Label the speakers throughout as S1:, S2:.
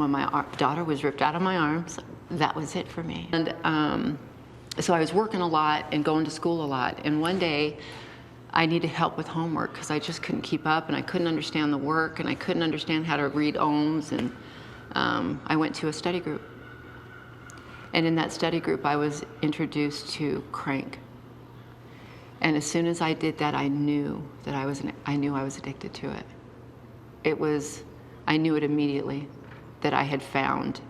S1: when my daughter was ripped out of my arms, that was it for me. And so I was working a lot and going to school a lot. And one day I needed help with homework because I just couldn't keep up, and I couldn't understand the work, and I couldn't understand how to read ohms. And I went to a study group. And in that study group, I was introduced to crank. And as soon as I did that, I knew that I was addicted to it. I knew it immediately that I had found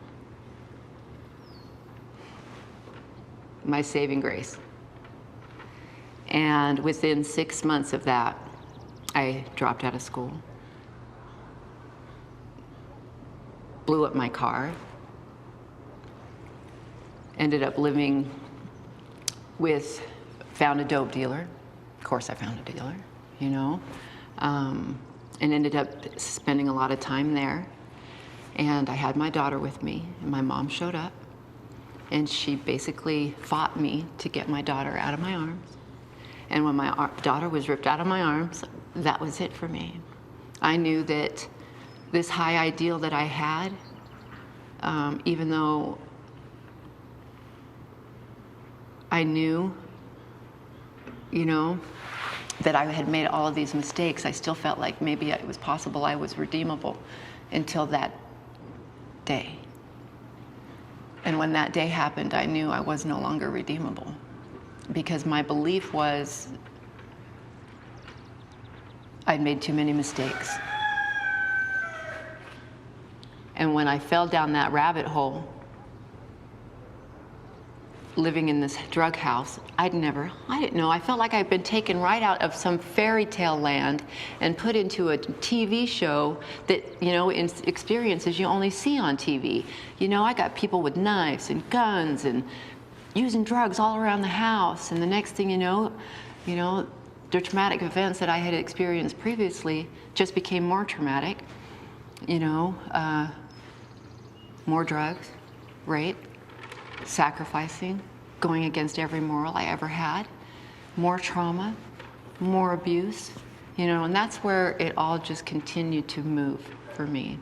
S1: my saving grace. And within 6 months of that, I dropped out of school, blew up my car, ended up living found a dope dealer. Of course I found a dealer, you know, and ended up spending a lot of time there. And I had my daughter with me, and my mom showed up, and she basically fought me to get my daughter out of my arms. And when my daughter was ripped out of my arms, that was it for me. I knew that this high ideal that I had, even though I knew, you know, that I had made all of these mistakes, I still felt like maybe it was possible I was redeemable until that day. And when that day happened, I knew I was no longer redeemable, because my belief was I'd made too many mistakes. And when I fell down that rabbit hole, living in this drug house, I didn't know. I felt like I'd been taken right out of some fairy tale land and put into a TV show that, you know, in experiences you only see on TV. You know, I got people with knives and guns and using drugs all around the house, and the next thing you know, the traumatic events that I had experienced previously just became more traumatic. You know, more drugs, rape, sacrificing, going against every moral I ever had, more trauma, more abuse, you know, and that's where it all just continued to move for me.